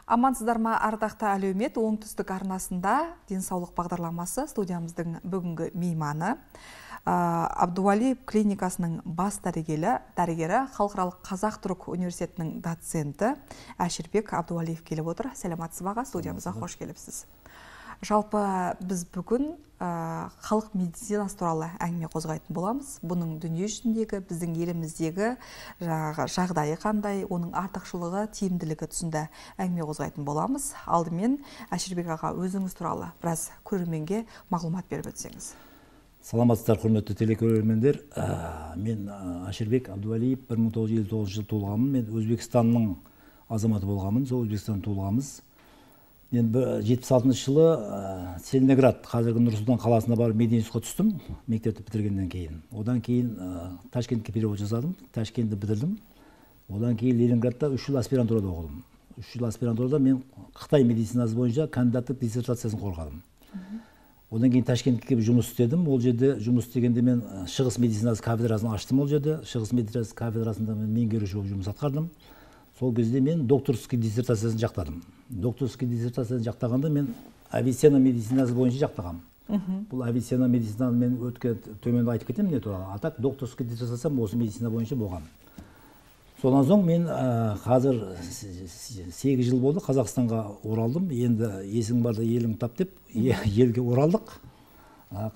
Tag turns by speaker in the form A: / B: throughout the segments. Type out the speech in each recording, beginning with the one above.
A: Амансыздар ма, ардақты әлеумет, оңтүстік арнасында денсаулық бағдарламасы студиямыздың бүгінгі мейманы. Абдуалиев клиникасының бас дәрігері, халықаралық Қазақ-Түрік университетінің доценті Әшірбек Абдуалиев келіп отыр. Сәлематсыз баға, студиямызға қош келіпсіз. Жалпы біз бүгін халық медицинасы туралы әңгіме қозғайтын боламыз. Бұның дүние жүзіндегі, біздің еліміздегі жағдайы қандай, оның артықшылығы, тиімділігі тұсында әңгіме қозғайтын боламыз. Алдымен Әшірбек аға, өзіңіз туралы біраз көрерменге мағлұмат беріп өтсеңіз.
B: Саламатсыздар, құрметті телекөрермендер. Мен Әшірбек Абдуалиев, 1959 жыл туылғанмын. Мен Өзбекстанның азаматы болғанмын. Сол Өзбекстан туылғанбыз. Мен 76 жылы Целиноград, қазіргі Нұр-Сұлтан қаласына барып медицинскийге түстім, мектепті бітіргеннен кейін. Одан кейін Ташкентке перевод жасадым, Ташкентті бітірдім. Одан кейін Ленинградта 3 жыл аспирантурада оқыдым. 3 жыл аспирантурада мен Қытай медицинасы бойынша кандидаттық диссертациясын қорғадым. Одан кейін Ташкентке келіп жұмыс істедім. Ол жерде жұмыс істегенде мен шығыс медицинасы кафедрасын аштым. Ол жерде шығыс медицинасы кафедрасында мен меңгеруші болып жұмыс атқардым. Сол кезде мен докторский диссертациясын жақтадым. Докторский диссертациясын жақтағанда мен Авиценна медицинасы бойынша жақтағам. Бұл Авиценна медицинаны мен төменде айтып кетемін не туралы. А так докторский диссертациям осы медицина бойынша болған. Содан соң мен қазір 8 жыл болды Қазақстанға оралдым. Енді есің барда елің тап деп елге оралдық.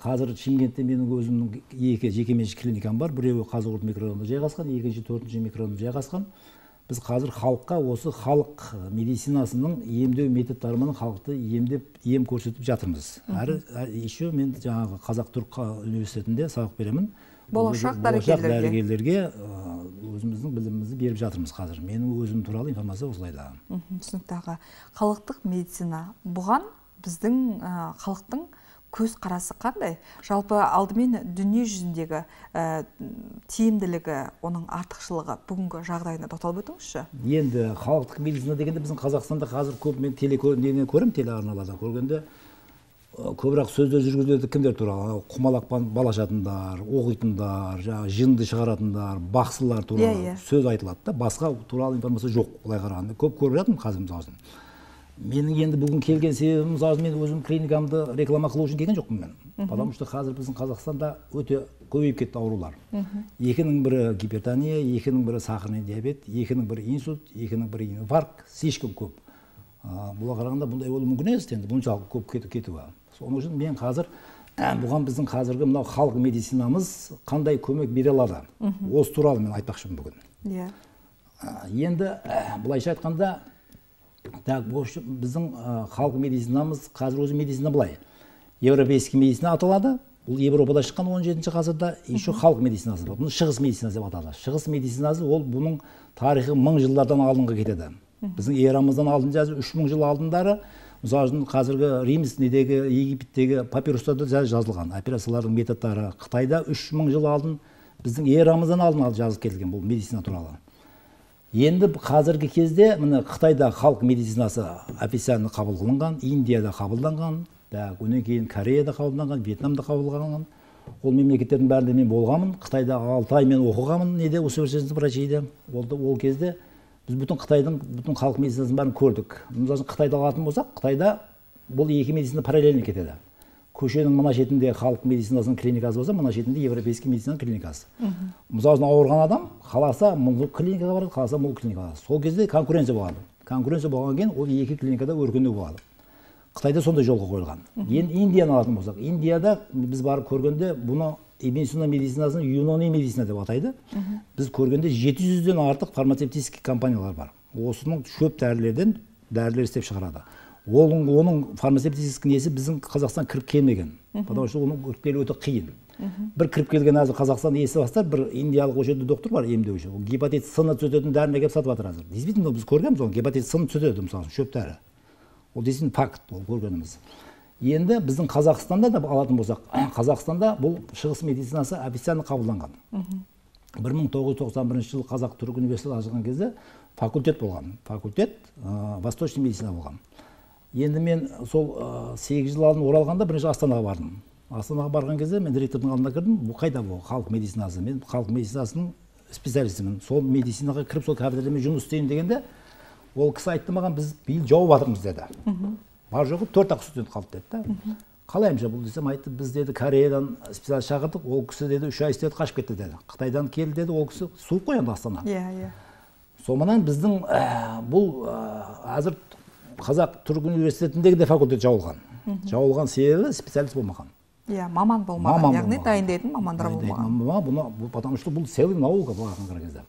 B: Қазір Шымкентте менің өзімнің 2 жекеменшік клиникам бар. Біреуі Қазығұрт микрорайонында жайғасқан, екінші 4-ші микрорайонда жайғасқан. Біз қазір халыққа осы халық медицинасының емдеу методтарымен халықты ем көрсетіп жатырмыз. Әрі еще мен жаңағы Қазақ-Түрік университетінде сабақ беремін.
A: Болашақ дәрігерлерге
B: өзіміздің білімімізді беріп жатырмыз қазір. Менің өзім туралы информация осылайда.
A: Түсінікті аға. Халықтық медицина бұған біздің халықтың көз қарасы қандай? Жалпы алдымен дүние жүзіндегі тиімділігі, оның артықшылығы бүгінгі жағдайына тоқталып өтіңізші.
B: Енді халықтық медицина дегенде біздің Қазақстанда қазір көп мен көремін, телеарналарда көргенде көбірек сөздер жүргізіледі кімдер туралы? Құмалақпен балашатындар, оқитындар, жынды шығаратындар, бақсылар туралы сөз айтылады да, басқа туралы информация жоқ. Олай қарағанда көп көріп жатырмын қазір мысалы. Менің енді бүгін келген себебім, мен өзім клиникамды реклама қылу үшін келген жоқпын мен. Потому что қазір біздің Қазақстанда өте көбейіп кетті аурулар. Екінің бірі гипертония, екінің бірі сахарный диабет, екінің бірі инсульт, екінің бірі инфаркт, слишком көп. Бұла қарағанда бұндай болу мүмкін емес енді, бұншалық көп кетуі. Соның үшін мен қазір бұған біздің қазіргі мынау халық медицинамыз қандай көмек бере алады. Осы туралы мен айтпақшымын бүгін. Енді былайша айтқанда біздің халық медицинамыз қазір өзі медицина былай. Европейский медицина аталады. Бұл Европада шыққан 17-ші ғасырда еще халық медицинасы бар. Бұны шығыс медицинасы деп аталады. Шығыс медицинасы ол бұның тарихы 1000 жылдардан алдынға кетеді. Біздің эрамыздан алдын 3000 жыл алдындары, мысалы үшін қазіргі Римдегі, Египеттегі папирустарда жазылған операциялардың методтары. Қытайда 3000 жыл алдын біздің эрамыздан алдын жазып кетілген бұл медицина туралы. Енді қазіргі кезде Қытайда халық медицинасы официально қабыл қылынған, Индияда қабылданған, онан кейін Кореяда қабылданған, Вьетнамда қабылданған. Ол мемлекеттердің бәрінде мен болғанмын. Қытайда 6 ай мен оқығанмын, врачейде. Ол кезде біз бүтін Қытайдың бүтін халық медицинасын бәрін көрдік. Мысалы Қытайда алатын болсақ, Қытайда бұл екі медицина параллельно кетеді. Көшенің мына шетінде халық медицинасының клиникасы болса, мына шетінде европейский медицинаның клиникасы. Мысалы ауырған адам қаласа бұл клиникаға барады, қаласа бұл клиникаға. Сол кезде конкуренция болған. Конкуренция болған кейін ол екі клиникада өркендеу болады. Қытайда сондай жолға қойылған. Енді Индияны алатын болсақ, Индияда біз барып көргенде бұны инсулин медицинасын Юнони медицина деп атайды. Біз көргенде 700-ден артық фармацевтический компаниялар бар. Осының шөп дәрілер істеп шығарады. Оның фармацевтический несі біздің Қазақстан кіріп келмеген. Потому что оның кіріп келу өте қиын. Бір кіріп келген әзір Қазақстан есі бастар, бір индиялық ол жерде доктор бар емдеуші. Ол гепатит С-ны түзететін дәріні келіп сатып жатыр әзір. Действительно біз көргенбіз оны, гепатит С-ны түзетеді мысалы шөп дәрі. Ол действительно факт, ол көргеніміз. Енді біздің Қазақстанда да алатын болсақ, Қазақстанда бұл шығыс медицинасы официально қабылданған. 1991 жылы Қазақ-Түрік университеті ашылған кезде факультет болған. Факультет восточный медицина болған. Енді мен сол 8 жыл алдын оралғанда бірінші Астанаға бардым. Астанаға барған кезде мен директордың алдына кірдім. Бұл қайда бұл халық медицинасы? Мен халық медицинасының специалистімін. Сол медицинаға кіріп сол кафедрада жұмыс істеймін дегенде ол кісі айтты маған, біз биыл жауып жатырмыз деді. Бар жоғы 4-ақ студент қалды деді. Қалаймынша бұл десем, айтты, біз деді Кореядан специалист шақырдық, ол кісі деді 3 ай істеді, қашып кетті деді. Қытайдан келді деді, ол кісі суық қой енді Астана. Сонымен біздің бұл әзір Қазақ Түрік университетіндегі де факультет жауылған. Жауылған себебі специалист болмаған.
A: Маман болмаған, яғни дайындайтын мамандар болмаған.
B: Потому что бұл целый наука болған кезде.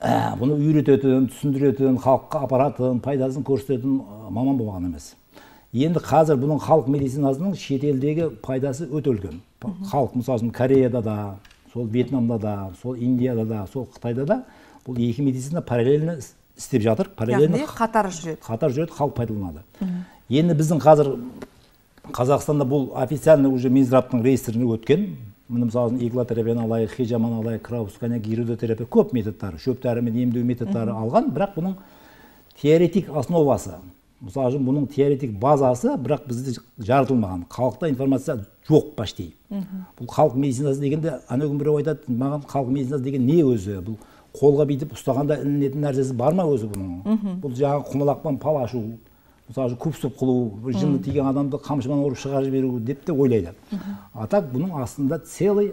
B: Бұны үйрететін, түсіндіретін, халыққа апаратын, пайдасын көрсететін маман болмаған емес. Енді қазір бұның халық медицинасының шетелдегі пайдасы өте үлкен. Халық, мысалы, Кореяда да, сол Вьетнамда да, сол Индияда да, сол Қытайда да бұл екі медицина параллельно істеп жатыр.
A: Яғни қатар жүреді.
B: Қатар жүреді, халық пайдаланады. Енді біздің қазір Қазақстанда бұл официально уже Минздравтың реестріне өткен. Міне мысалы иглотерапияны алайық, хижаманы алайық, краускания, гиридотерапия, көп методтары, шөп дәрімен емдеу методтары алған, бірақ бұның теоретик основасы, мысалы бұның теоретик базасы, бірақ бізде жаратылмаған. Халықта информация жоқ почти. Бұл халық медицинасы дегенде, анау күн біреу айтады, маған халық медицинасы деген не өзі? Бұл қолға бүйтіп ұстағанда ілінетін нәрсесі бар ма өзі бұның? Бұл жаңағы құмалақпен пал ашу, мысалы күпсіп қылу, жынды тиген адамды қамшымен ұрып шығарып жіберу деп те ойлайды. А так бұның астында целый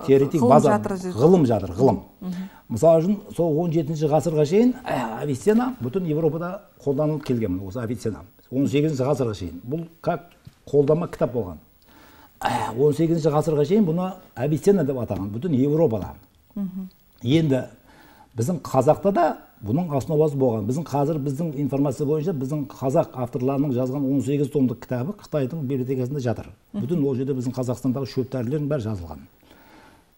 B: теоретик база, ғылым жатыр, ғылым. Мысалы үшін, сол 17-ші ғасырға шейін Авиценна бүтін Европада қолданылып келген, осы Авиценна. 18-ші ғасырға шейін. Бұл как қолдама кітап болған. 18-ші ғасырға шейін бұны Авиценна деп атаған, бүтін Европада. Енді біздің қазақта да бұның основасы болған. Біздің информация бойынша біздің қазақ авторларының жазған 18 томдық кітабы Қытайдың библиотекасында жатыр. Бүтін ол жерде біздің Қазақстандағы шөп дәрілердің бәрі жазылған.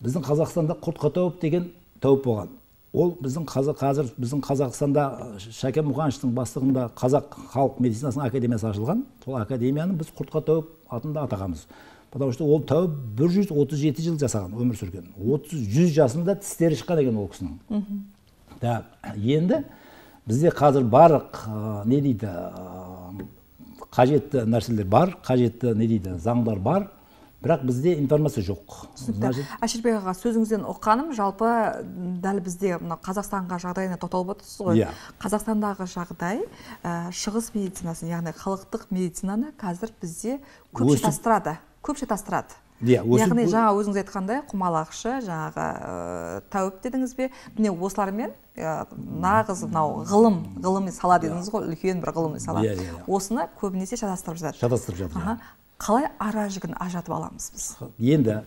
B: Біздің Қазақстанда құртқа тауып деген тауып болған. Ол біздің қазір біздің Қазақстанда Шәкен Мұқанышевтың бастығында Қазақ халық медицинасының академиясы ашылған. Сол академияны біз құртқа тауып атында атағанбыз. Потому что ол тауып 137 жыл жасаған, өмір сүрген. 100 жасында тістері шыққан екен ол кісінің. Енді бізде қазір барлық не дейді, қажетті нәрселер бар, қажетті не дейді, заңдар бар, бірақ бізде информация жоқ.
A: Әшірбек аға, сөзіңізден оққаным, жалпы дәл бізде Қазақстанға жағдайына тоқталып отырсыз ғой. Қазақстандағы жағдай шығыс медицинасын, яғни халықтық медицинаны қазір бізде көп шатастырады. Яғни жаңа өзіңіз айтқандай құмалақшы, жаңағы тәуіп дедіңіз бе, міне осылармен нағыз ғылыми сала дедіңіз ғой, үлкен бір ғылыми сала. Осыны көбінесе шатастырып жатыр. Қалай ара жігін ажыратып аламыз біз?
B: Енді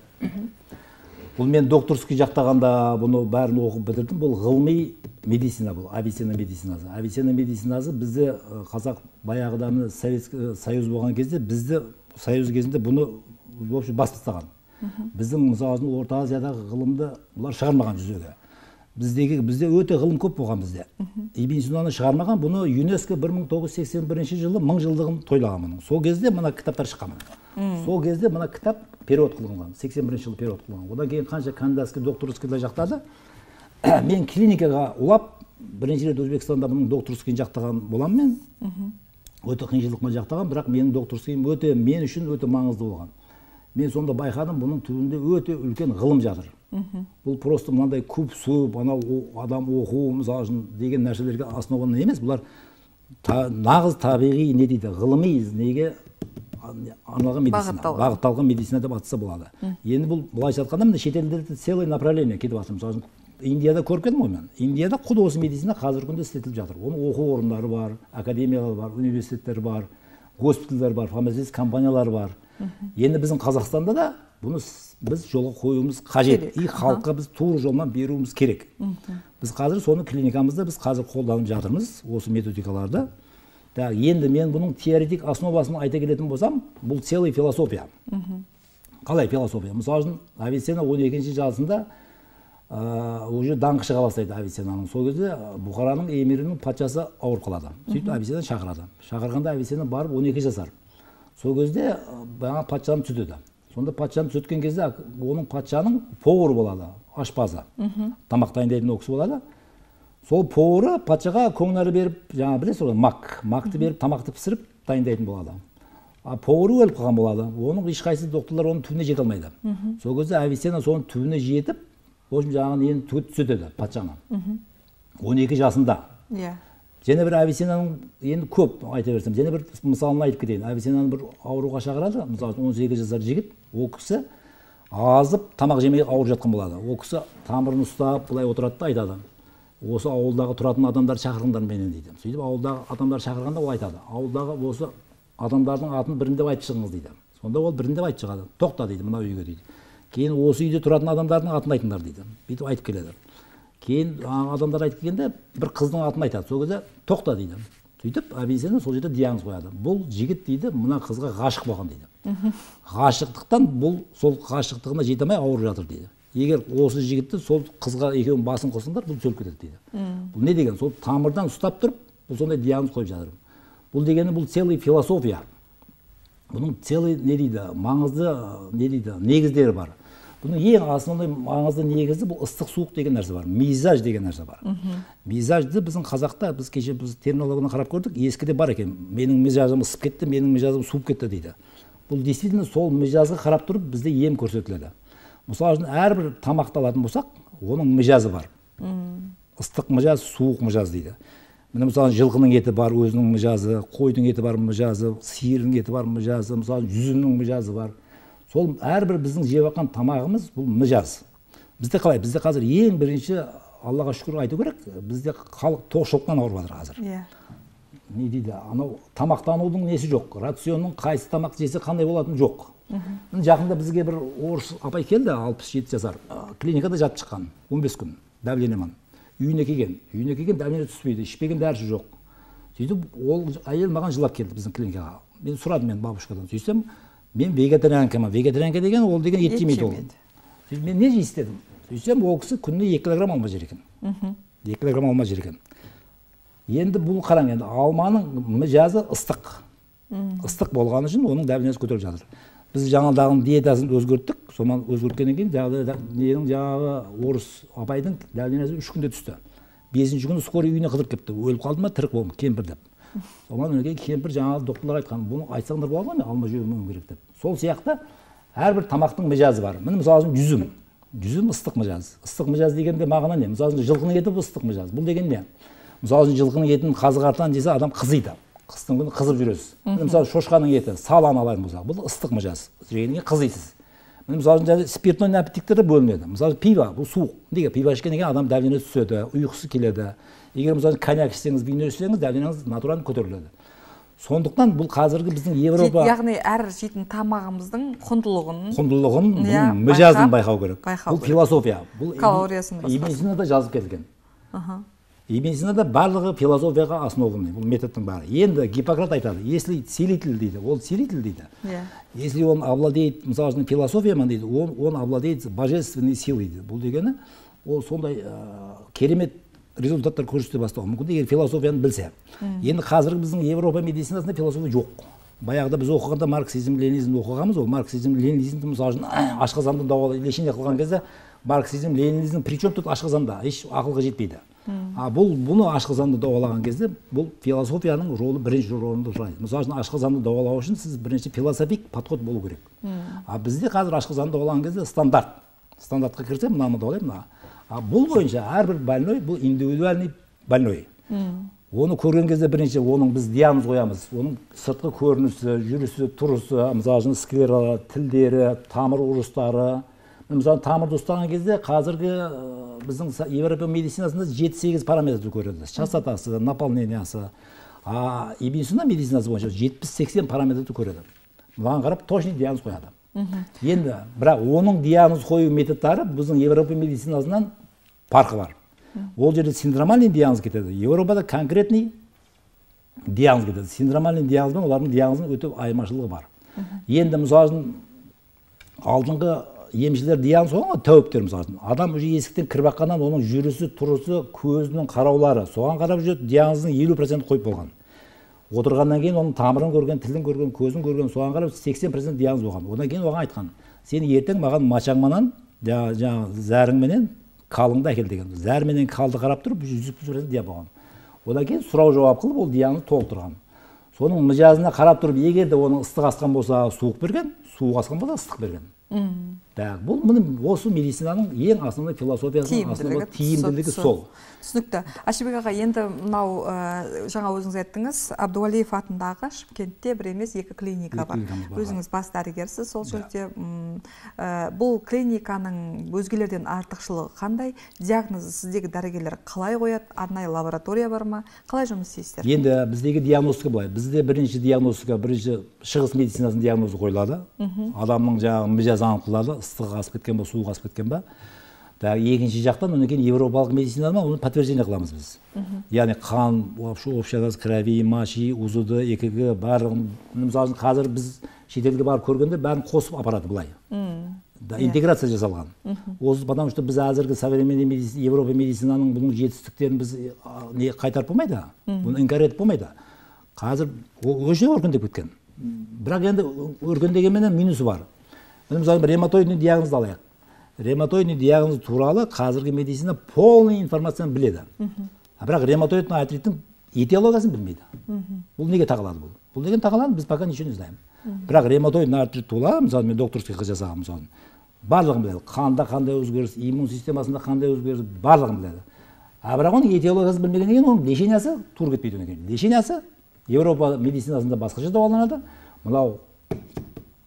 B: бұл мен докторский жақтағанда бұны бәрін оқып бітірдім. Бұл ғылыми медицина, бұл Авиценна медицинасы. Авиценна медицинасы бізде қазақ баяғыдан Советский Союз болған кезде, бізде Союз кезінде бұны бас тастаған. Біздің мысалы Орта Азиядағы ғылымды бұлар шығармаған жүзеге. Бізде өте ғылым көп болған бізде. Ибн Синаны шығармаған, бұны ЮНЕСКО 1981 жылы 1000 жылдығын тойлаған мұның. Сол кезде мына кітаптар шыққан. Сол кезде мына кітап перевод қылынған, 81 жылы перевод қылынған. Одан кейін қанша кандидатский, докторскийді жақтады. Мен клиникаға улап, бірінші рет Өзбекстанда бұның докторскийін жақтаған болам мен. Өте қиыншылықпен жақтаған, бірақ менің докторскийім өте мен үшін өте маңызды болған. Мен сонда байқадым, бұның түбінде өте үлкен ғылым жатыр. Бұл просто мынандай көп сөп, адам оқу, мысалы деген нәрселерге основаны емес, бұлар нағыз табиғи не дейді, ғылыми неге арналған медицина, бағытталған медицина деп атаса болады. Енді бұл былайша айтқанда міне шетелдерде целый направление кетіп жатыр. Мысалы Индияда көріп келдім ғой мен. Индияда құд осы медицина қазіргі күнде істетіліп жатыр. Оның оқу орындары бар, академиялар бар, университеттер бар, госпитальдар бар, фармацевтик компаниялар бар. Енді біздің Қазақстанда да бұны біз жолға қоюымыз қажет. И халыққа біз тура жолмен беруіміз керек. Біз қазір соны клиникамызда біз қазір қолданып жатырмыз, осы методикаларды. Енді мен бұның теоретик основасын айта келетін болсам, бұл целый философия. Қалай философия? Мысалы, Авиценна 12-ші жасында уже даңқ шыға бастайды Авиценнаның. Сол кезде Бұхараның эмирінің патшасы ауырып қалады. Сөйтіп Авиценна шақырады. Шақырғанда Авиценна барып 12 жасар. Сол кезде жаңа патшаны түзетеді. Сонда патшаны түзеткен кезде оның патшаның повары болады, ашпазы. Тамақ дайындайтын ол кісі болады. Сол повары патшаға көңнәрі беріп, жаңа білесіз ғой, макты беріп, тамақты пісіріп дайындайтын болады. Повары өліп қалған болады. Оның ешқайсы докторлар оның түбіне жете алмайды. Сол кезде Авиценна соның түбіне жетіп, жаңағы нені түзетеді патшаны. 12 жасында. Және бір Авиценнаның енді көп айта берсем, және бір мысалын айтып кетейін. Авиценнаны бір ауруға шақырады, мысалы 18 жасар жігіт, ол кісі азып тамақ жемей ауырып жатқан болады. Ол кісі тамырын ұстап былай отырады да айтады: осы ауылдағы тұратын адамдар шақырыңдар менен дейді. Сөйтіп ауылдағы адамдар шақырғанда ол айтады: ауылдағы осы адамдардың атын бірінде айтып шығыңыз дейді. Сонда ол бірінде айтып шығады. Тоқта дейді, мына үйге дейді. Кейін осы үйде тұратын адамдардың атын айтыңдар дейді. Бүйтіп айтып келеді. Кейін адамдар айтып келгенде бір қыздың атын айтады. Сол кезде тоқта дейді. Сөйтіп Авиценна сол жерде диагноз қояды. Бұл жігіт дейді, мына қызға ғашық болған дейді. Ғашықтықтан бұл сол ғашықтығына жете алмай ауырып жатыр дейді. Егер осы жігітті сол қызға екеуін басын қосыңдар, бұл өліп кетеді дейді. Бұл не деген? Сол тамырдан ұстап тұрып, бұл сондай диагноз қойып жатыр. Бұл дегені бұл целый философия. Бұның целый не дейді, маңызды не дейді, негіздері бар. Бұның ең основной маңызды негізі бұл ыстық суық деген нәрсе бар. Мизаж деген нәрсе бар. Мизажды біздің қазақта, біз кеше біз терминологияны қарап көрдік, ескіде бар екен. Менің мизажым ысып кетті, менің мизажым суып кетті дейді. Бұл действительно сол мизажға қарап тұрып бізде ем көрсетіледі. Мысалы үшін әрбір тамақты алатын болсақ, оның мижазы бар. Ыстық мижаз, суық мижаз дейді. Міне мысалы жылқының еті бар, өзінің мижазы, қойдың еті бар, мижазы, сиырдың еті бар, мижазы, мысалы жүзімнің мижазы бар. Сол әрбір біздің жеп жатқан тамағымыз бұл мижаз. Бізде қалай? Бізде қазір ең бірінші Аллаға шүкір айту керек, бізде халық тоқшылықтан ауырып жатыр қазір. Не дейді? Анау тамақтанудың несі жоқ. Рационның қайсы тамақ жесе қандай болатыны жоқ. Жақында бізге бір орыс апай келді, 67 жасар. Клиникада жатып шыққан, 15 күн, давлениемен. Үйіне келген давление түспейді, ішпеген дәрісі жоқ. Сөйтіп ол әйел маған жылап келді біздің клиникаға. Мен сұрадым мен бабушкадан. Сөйтсем, мен вегетарианкамын. Вегетарианка деген ол деген ет жемейді ол. Мен не жейсіз дедім. Сөйтсем, ол кісі күніне 2 килограмм алма жер екен. 2 килограмм алма жер екен. Енді бұл қараң, енді алманың мижазы ыстық. Ыстық болғаны үшін оның давлениесі көтеріліп жатыр. Біз жаңағыдағының диетасын өзгерттік. Сонан өзгерткеннен кейін жаңағы орыс апайдың давлениесі 3 күнде түсті. 5-ші күні скорый үйіне қыдырып кетті. Өліп қалды ма, тірік болды ма, кемпір деп. Сонан кейін кемпір жаңағы докторлар айтқан, бұны айтсаңдар болады ма, алма жеуім керек деп. Сол сияқты әрбір тамақтың мижазы бар. Міне мысалы үшін жүзім. Жүзім ыстық мижаз. Ыстық мижаз дегенде мағына не? Мысалы үшін жылқының еті бұл ыстық мижаз. Бұл деген не? Мысалы үшін жылқының етін қазы-қартан жесе адам қызиды. Қыстың күні қызып жүресіз. Мысалы шошқаның еті, саланы алайын болсақ, бұл ыстық мижаз. Жегеннен кейін қызисыз. Мысалы үшін спиртной напитоктер бөлінеді. Мысалы пиво, бұл суық. Неге? Пиво ішкеннен кейін адам давлениесі түседі, ұйқысы келеді. Егер мысалы коньяк ішсеңіз, вино ішсеңіз, давлениеңіз натурально көтеріледі. Сондықтан бұл қазіргі біздің Европа,
A: яғни әр жейтін тамағымыздың
B: құндылығын, мижазын байқау керек. Бұл философия. Бұл
A: калориясын
B: медицинада жазып кетілген. Медицинада барлығы философияға основаны, бұл методтың бары. Енді Гиппократ айтады, если целитель дейді, ол целитель дейді. Если он овладеет, мысалы философиямен дейді, он овладеет божественной силой дейді. Бұл дегені, ол сондай керемет результаттар көрсете бастауы мүмкін, егер философияны білсе. Енді қазіргі біздің Европа медицинасында философия жоқ. Баяғыда біз оқығанда марксизм, ленинизмді оқығанбыз, ол марксизм, ленинизмді мысалы ашқазанды дауалай лечение қылған кезде марксизм, ленинизм при чем тут ашқазанда, еш ақылға жетпейді. Бұны ашқазанды дауалаған кезде бұл философияның ролы бірінші орында тұрады. Мысалы үшін ашқазанды дауалау үшін сіз бірінші философик подход болу керек. Бізде қазір ашқазанды дауалаған кезде стандартқа кірсе, мынаны дауалаймын. Бұл бойынша әрбір больной бұл индивидуальный больной. Оны көрген кезде бірінші оның біз диагноз қоямыз. Оның сыртқы көрінісі, жүрісі, тұрысы, мысалы склера, тілдері, тамыр ұрыстары. Мысалы тамырды ұстаған кезде қазіргі біздің Европа медицинасында 7-8 параметрді көреді. Частотасы, наполнениясы. Медицина медицинасы бойынша 70-80 параметрді көреді. Маған қарап точный диагноз қояды. Енді бірақ оның диагноз қою методтары біздің Европа медицинасынан farқы бар. Ол жерде синдромальный диагноз кетеді. Европада конкретный диагноз кетеді. Синдромальный диагнозбен олардың диагнозының өте айырмашылығы бар. Енді мысалы алдыңғы емшілер диагноз қойған, тәуіптер мысалы. Адам уже есіктен кіріп аққаннан оның жүрісі, тұрысы, көзінің қараулары, соған қарап жүріп диагнозының 50% қойып болған. Отырғаннан кейін оның тамырын көрген, тілін көрген, көзін көрген, соған қарап 80% диагноз болған. Одан кейін оған айтқан: "Сен ертең маған мачаңманан, зәріңменен қалыңды әкел" деген. Зәрменен қалды қарап тұрып 100% диагноз болған. Одан кейін сұрау жауап қылып ол диагнозды толтырған. Соның мижазына қарап тұрып, егер де оның ыстық асқан болса, суық берген, суық асқан болса, ыстық берген. Бұл осы медицинаның ең основной философиясының тиімділігі сол.
A: Түсінікті. Ашибек аға, енді мынау жаңа өзіңіз айттыңыз, Абдуалиев атындағы Шымкентте бір емес екі клиника бар. Өзіңіз бас дәрігерсіз, сол жерде бұл клиниканың өзгелерден артықшылығы қандай? Диагнозы сіздегі дәрігерлер қалай қояды? Арнайы лаборатория бар ма? Қалай жұмыс істейсіздер?
B: Енді біздегі диагностика былай. Бізде бірінші шығыс медицинасының диагнозы қойылады. Адамның жаңағы мижасы анықталады, ыстығы асып кеткен ба, суығы асып кеткен ба. Екінші жақтан онан кейін европалық медицинада оны подтверждение қыламыз біз. Яғни қан, общий газ крови, мочи, УЗД, ЭКГ барлығын, мысалы қазір біз шетелге барып көргенде бәрін қосып апарады былай. Интеграция жасалған. Осы потому что біз әзіргі современный медицина, Европа медицинаның бұның жетістіктерін біз қайтарып болмайды, бұны инкар етіп болмайды. Қазір өше өркендеп кеткен. Бірақ енді өркендегенменен минусы бар. Мысалы ревматоидный диагнозды алайық. Ревматоидный диагноз туралы қазіргі медицина полный информацияны біледі. Бірақ ревматоидный артриттің этиологиясын білмейді. Бұл неге тағылады бұл? Бұл деген тағылады, біз пока ничего не знаем. Бірақ ревматоидный артрит туралы, мысалы мен докторский жасағам, мысалы барлығын біледі. Қанда қандай өзгеріс, иммун системасында қандай өзгеріс, барлығын біледі. Бірақ оның этиологиясын білмегеннен кейін оның лечениясы тур кетпейді одан кейін. Лечениясы Европа медицинасында басқаша дауаланады. Мынау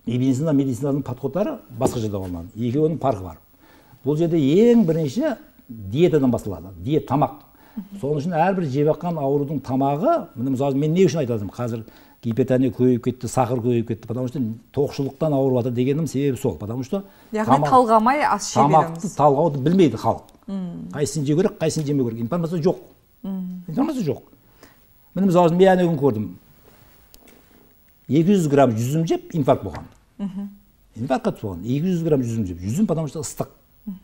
B: медицинасының подходтары басқаша дауаланады. Екеуінің парқы бар. Бұл жерде ең бірінші диетадан басталады. Диет, тамақ. Соның үшін әрбір жеп жатқан аурудың тамағы, мысалы мен не үшін айтадым? Қазір гипертония көбейіп кетті, сахар көбейіп кетті, потому что тоқшылықтан ауырып жатыр дегенім себебі сол. Потому что
A: яғни талғамай ас жей береміз.
B: Тамақты талғауды білмейді халық. Қайсысын жеу керек, қайсысын жемеу керек. Информация жоқ. Информация жоқ. Мен мысалы мен әне күн көрдім. 200 грамм жүзім жеп инфаркт болған. Инфаркт қатты болған. 200 грамм жүзім жеп. Жүзім потому что ыстық.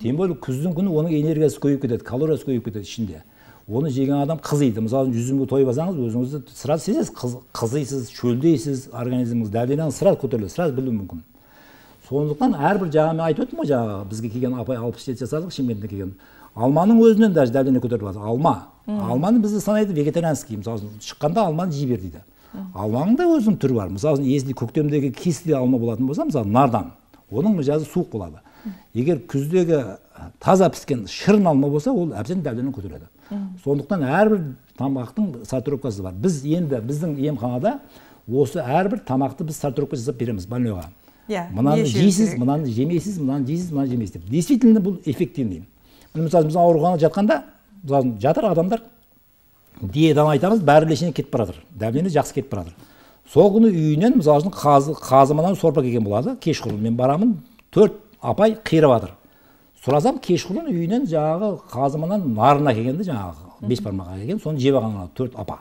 B: Тем более күздің күні оның энергиясы көбейіп кетеді, калориясы көбейіп кетеді ішінде. Оны жеген адам қызиды. Мысалы жүзімге тойып алсаңыз, өзіңізді сразу сезесіз, қызисіз, шөлдейсіз, организміңіз дәлденіңіз сразу көтеріледі, сразу білуі мүмкін. Сондықтан әрбір жаңа мен айтып өттім ғой, жаңағы бізге келген апай 67 жасарлық Шымкенттен келген. Алманың өзінен даже дәлдене көтеріліп жатыр. Алманы бізді санайды вегетарианский. Мысалы шыққанда алманы жей бер дейді. Алманың да өзінің түрі бар. Мысалы если көктемдегі кесілі алма болатын болса, мысалы нардан, оның мижасы суық болады. Егер күздегі таза піскен шырын алма болса, ол әбден дәлдене көтереді. Сондықтан әрбір тамақтың сортировкасы бар. Біз енді біздің емханада осы әрбір тамақты біз сортировка жасап береміз больныйға. Мынаны жейсіз, мынаны жемейсіз, мынаны жейсіз, мынаны жемейсіз деп. Действительно бұл эффективный. Мысалы біз ауруханада жатқанда, жатыр адамдар диетаны айтамыз, бәрі лечение кетіп баратыр. Дәмдені жақсы кетіп баратыр. Сол күні үйінен мысалы қазымынан сорпа келген болады. Кешқұрын мен барамын, 4 апай қиырып жатыр. Сұрасам кешқұрын үйінен жаңағы қазымынан нарына келгенде жаңағы 5 бармаққа келген, соны жеп алған 4 апа.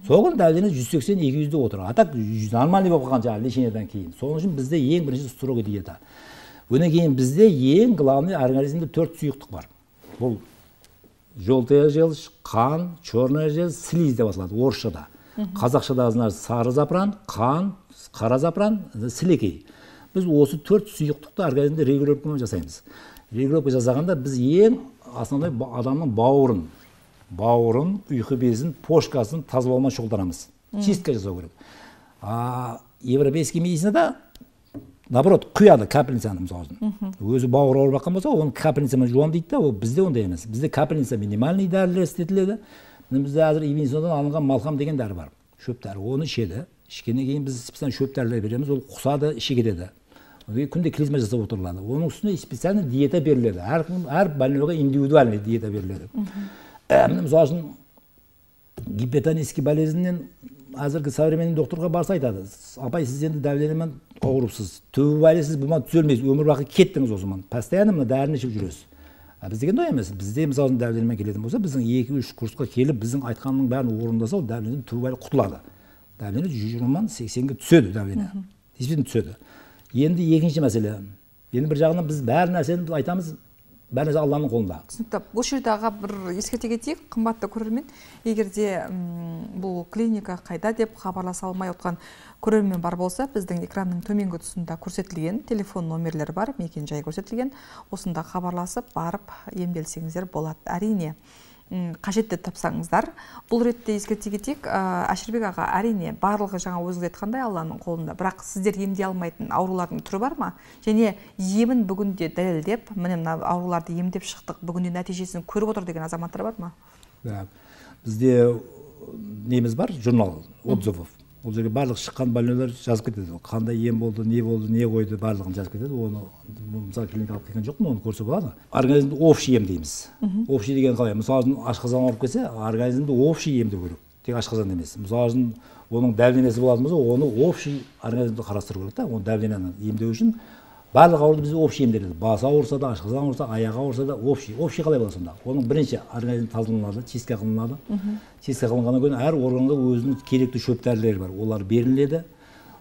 B: Сол күні дәлдені 180-200-де отыр. Атак нормальный болып қалған жаңағы лечениеден кейін. Соның үшін бізде ең бірінші строгий диета. Одан кейін бізде ең главный организмде 4 сұйықтық бар. Бұл желтая желчь, қан, черная желчь, слизь деп аталады орысшада. Қазақшада сары запыран, қан, қара запыран, сілекей. Біз осы 4 сұйықтықты организмде регулировка жасаймыз. Регулировка жасағанда біз ең основной адамның бауырын, ұйқы безін, почкасын тазалаумен шұғылданамыз. Чистка жасау керек. Европейский медицинада наоборот құяды капельницаны мысалы. Өзі бауыр ауырып жатқан болса, оны капельницамен жуан дейді да, ол бізде ондай емес. Бізде капельница минимальный дәрілер істетіледі. Бізде қазір Ивенсондан алынған малхам деген дәрі бар. Шөп дәрі. Оны ішеді. Ішкеннен кейін біз специально шөп дәрілер береміз, ол құсады, іші кетеді. Күнде клизма жасап отырылады. Оның үстіне специально диета беріледі. Әр больныйға индивидуальный диета беріледі. Мысалы үшін гипертонический болезньнен әзіргі современный докторға барса айтады. Апай, сіз енді дәвленімен ауырыпсыз. Түбі байлесіз бұлман түзелмейсіз. Өмір бақи кеттіңіз осымен. Постоянно мына дәріні ішіп жүресіз. Біз деген той емес. Бізде мысалы дәвленімен келетін болса, біздің 2-3 курсқа келіп, біздің айтқанның бәрін орындаса, ол дәвленің түбі байлы құтылады. Дәвлені 120-80-ге түседі дәвлені. Действительно түседі. Енді екінші мәселе. Енді бір жағынан біз бәр нәрсені айтамыз, бәр нәрсе Алланың қолында.
A: Түсінікті. Бұл жерде аға бір ескерте кетейік, қымбатты көрермен, егерде бұл клиника қайда деп хабарласа алмай отқан көрермен бар болса, біздің экранның төменгі тұсында көрсетілген телефон номерлері бар, мекен жай көрсетілген. Осында хабарласып, барып емделсеңіздер болады. Әрине, қажет деп тапсаңыздар. Бұл ретте ескерте кетейік, Әшірбек аға, әрине барлығы жаңа өзіңіз айтқандай Алланың қолында, бірақ сіздер емдей алмайтын аурулардың түрі бар ма? Және емін бүгінде дәлелдеп, міне мына ауруларды емдеп шықтық, бүгінде нәтижесін көріп отыр деген азаматтар бар ма?
B: Бізде неміз бар, журнал отзывов. Ол жерге барлық шыққан больнойлар жазып кетеді. Қандай ем болды, не қойды, барлығын жазып кетеді. Оны мысалы клиникалық келген жоқпын, оны көрсе болады. Организмді общий ем дейміз. Общий деген қалай? Мысалы ашқазан ауырып келсе, организмді общий емдеу керек. Тек ашқазан емес. Мысалы оның давлениесі болатын болса, оны общий организмді қарастыру керек та. Оны давленияны емдеу үшін барлық ауруды бізде общий емделеді. Басы ауырса да, ашқазан ауырса, аяғы ауырса да общий. Общий қалай болады сонда? Оның бірінші организм тазаланады, чистка қылынады. Чистка қылынғаннан кейін әр органға өзінің керекті шөп дәрілері бар. Олар беріледі.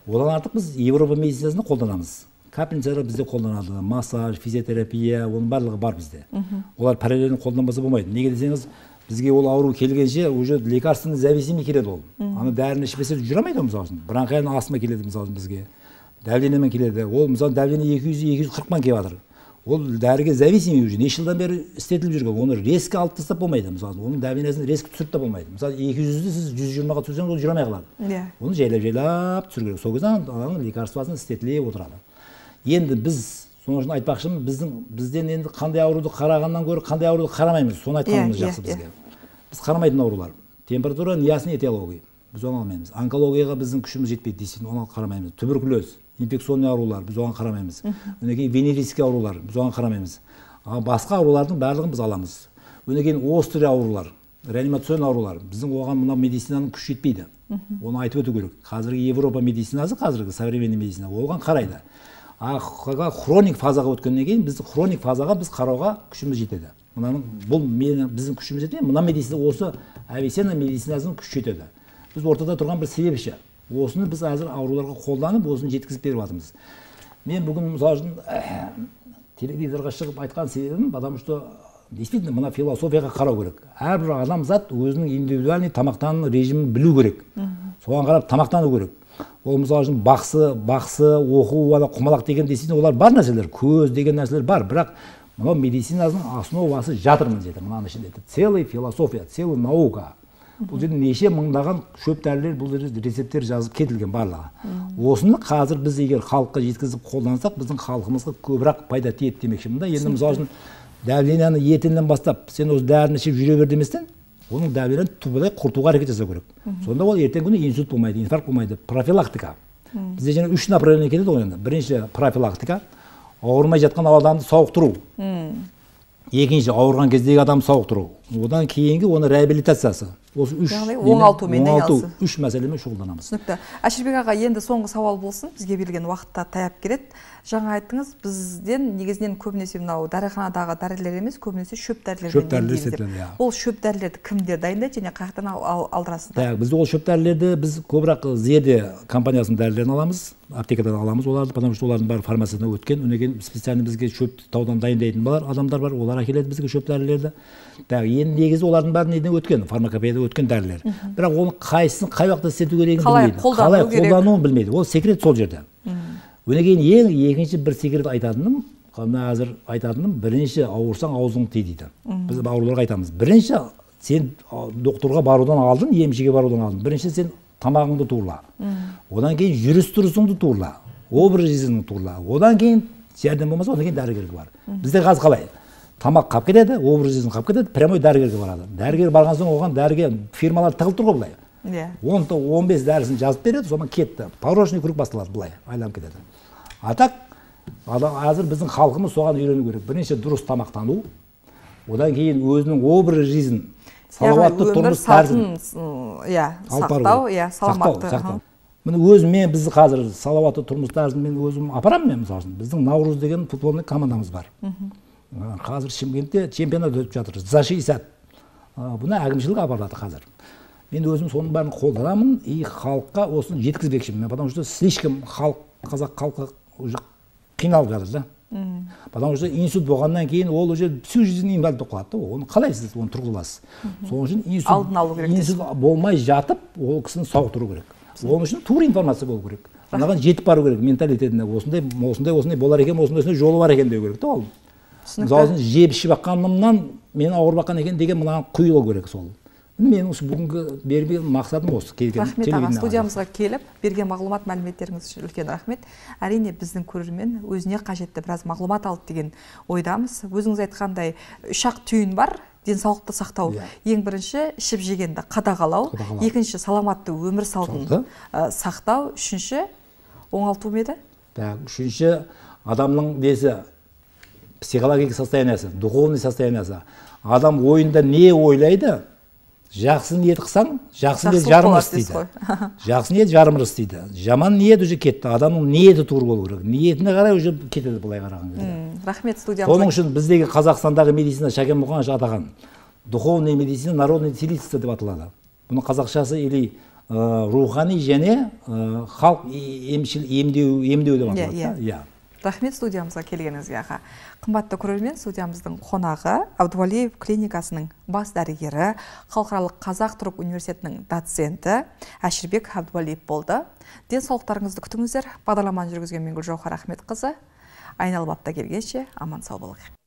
B: Одан артық біз Европа медицинасында қолданамыз. Капельницалар бізде қолданады, массаж, физиотерапия, оның барлығы бар бізде. Олар параллельно қолданбаса болмайды. Неге десеңіз, бізге ол ауру келгенше уже лекарственный зависимый келеді ол. Аны дәріні ішпесе жүре алмайды мысалы үшін. Бронхиальный астма келеді мысалы бізге. Давлениемен келеді. Ол мысалы давление 200-240-ман келіп жатыр. Ол дәріге зависимый уже. Неше жылдан бері істетіліп жүрген. Оны резко алып тастап болмайды. Мысалы, оның давлениесін резко түсіріп те болмайды. Мысалы, 200-ді сіз 120-ға түсірсеңіз, ол жүре алмай қалады. Оны жайлап түсіру керек. Сол кезде ананың лекарствосын істетіле отырады. Енді біз соның үшін айтпақшымын, бізден енді қандай ауруды қарағаннан гөрі қандай ауруды қарамаймыз. Соны айтқанымыз жақсы бізге. Біз қарамайтын аурулар. Температура, неясный этиология. Біз оны алмаймыз. Онкологияға біздің күшіміз жетпейді дейсін, оны қарамаймыз. Туберкулез, инфекционный аурулар, біз оған қарамаймыз. Одан кейін венерический аурулар, біз оған қарамаймыз. Басқа аурулардың барлығын біз аламыз. Одан кейін острый аурулар, реанимационный аурулар, біздің оған мына медицинаның күші жетпейді. Оны айтып өту керек. Қазіргі Европа медицинасы, қазіргі современный медицина оған қарайды. Хроник фазаға өткеннен кейін біздің хроник фазаға біз қарауға күшіміз жетеді. Бұл біздің күшіміз жетеді. Мына медицина осы Авиценна медицинасының күші жетеді. Біз ортада тұрған бір себепші. Осыны біз әзір ауруларға қолданып, осыны жеткізіп беріп жатырмыз. Мен бүгін мысалы үшін телевизорға шығып айтқан себебім, потому что действительно мына философияға қарау керек. Әрбір адамзат өзінің индивидуальный тамақтану режимін білу керек. Соған қарап тамақтану керек. Ол мысалы үшін бақсы, оқу, құмалақ деген действительно олар бар нәрселер, көз деген нәрселер бар, бірақ мынау медицинасының основасы жатыр мына жерде, мынаның ішінде. Целая философия, целая наука. Бұл жерде неше мыңдаған шөп дәрілер, бұл рецепттер жазып кетілген барлығы. Осыны қазір біз егер халыққа жеткізіп қолдансақ, біздің халқымызға көбірек пайда тиеді демекші. Мында енді мысалы үшін давленияны етінен бастап, сен осы дәріні ішіп жүре бер деместен, оның давленияны түбелей құртуға әрекет жасау керек. Сонда ол ертең күні инсульт болмайды, инфаркт болмайды, профилактика. Бізде жаңа 3 направление келеді ғой енді. Бірінші профилактика, ауырмай жатқан адамды сауықтыру. Екінші ауырған кездегі адамды сауықтыру. Одан кейінгі оны реабилитациясы. Осы
A: оңалтумен айналысу.
B: 3 мәселемен шұғылданамыз.
A: Түсінікті. Әшірбек аға, енді соңғы сауал болсын, бізге берілген уақытта таяп келеді. Жаңа айттыңыз, бізден негізінен көбінесе мынау дәріханадағы дәрілер емес, көбінесе шөп дәрілермен емдейді. Ол шөп дәрілерді кімдер дайындайды және қаяқтан алдырасыздар?
B: Бізде ол шөп дәрілерді біз көбірек Зеде компаниясының дәрілерін аламыз, аптекадан аламыз оларды, потому что олардың бәрі фармациядан өткен. Өнеген специально бізге шөп таудан дайындайтын адамдар бар, олар әкеледі бізге шөп дәрілерді. Енді негізі олардың бәрі неден өткен, фармакопеяда өткен дәрілер. Бірақ оны қайсысын қай уақытта істету керегін білмейді. Қалай қолдануын білмейді. Ол секрет сол жерде. Өнеген ең екінші бір секрет айтатыным, қазір айтатыным, бірінші ауырсаң аузың тый дейді. Біз ауруларға айтамыз. Бірінші сен докторға барудан алдың, емшіге барудан алдың. Бірінші сен тамағыңды турла. Одан кейін жүріс-тұрысыңды турла. Образыңды турла. Одан кейін жәрдем болмаса, одан кейін дәрігерге бар. Бізде қазір қалай? Тамақ қап кетеді, образың қап кетеді, прямой дәрігерге барады. Дәрігер барған соң оған дәрігер фирмалар тығылып тұр ғой былай. 10-15 дәрісін жазып береді, содан кетті. Порочный круг басталады былай, айланып кетеді. Атақ, қазір біздің халқымыз соған үйрену керек. Бірінші дұрыс тамақтану, одан кейін өзінің образ жизнь, салауатты тұрмыс тәртібін
A: сақтау.
B: Міне өзім мен бізді қазір салауатты тұрмыс тәртібін мен өзім апарамын мен мысалы үшін. Біздің Наурыз деген футболный командамыз бар. Қазір Шымкентте чемпионат өтіп жатыр. За 60. Бұны әкімшілік апарады қазір. Мен өзім соның бәрін қолданамын и халыққа осыны жеткізбекшімін. Потому что слишком қазақ халқы уже қиналып жатыр да. Потому что инсульт болғаннан кейін ол уже всю жизнь инвалид болып қалады. Оны қалай сіз оны тұрғызасыз? Сол үшін инсульт болмай жатып, ол кісіні сауықтыру керек. Оның үшін тура информация болу керек. Мынаған жетіп бару керек менталитетіне. Осындай болар екен, осындай жолы бар екен деу керек та ол. мысалы үшін жеп ішіп аққанымнан мен ауырып аққан екен деген мынаған құйылу керек. Сол менің бүгінгі берген мақсатым осы.
A: Рахмет аға, студиямызға келіп берген мағлұмат, мәліметтеріңіз үшін үлкен рахмет. Әрине біздің көрермен өзіне қажетті біраз мағлұмат алды деген ойдамыз. Өзіңіз айтқандай 3-ақ түйін бар. Денсаулықты сақтау. Ең бірінші ішіп жегенді қадағалау, екінші саламатты өмір салтын сақтау, үшінші оңалту ма еді?
B: Үшінші адамның десі психологиялық состояниясы, духовный состояниясы. Адам ойында не ойлайды? Жақсы ниет қылсаң, жақсы ниет жарым істейді. Жақсы ниет жарым істейді. Жаман ниет уже кетті. Адамның ниеті тур болу керек. Ниетіне қарай уже кетеді былай қараған кезде.
A: Рахмет, студиямызға.
B: Соның үшін біздегі Қазақстандағы медицина Шәкен Мұқанович атаған духовный медицина, народный целительство деп аталады. Бұның қазақшасы или рухани және халық емдеу деп аталады.
A: Рахмет студиямызға келгеніңізге аға. Қымбатты көрермен, студиямыздың қонағы Абдувалиев клиникасының бас дәрігері, Халықаралық Қазақ-Түрік университетінің доценті Әшірбек Абдувалиев болды. Денсаулықтарыңызды күтіңіздер. Бағдарламаны жүргізген мен Гүлжауһар Ахметқызы. Айналып апта келгенше аман сау болыңыздар.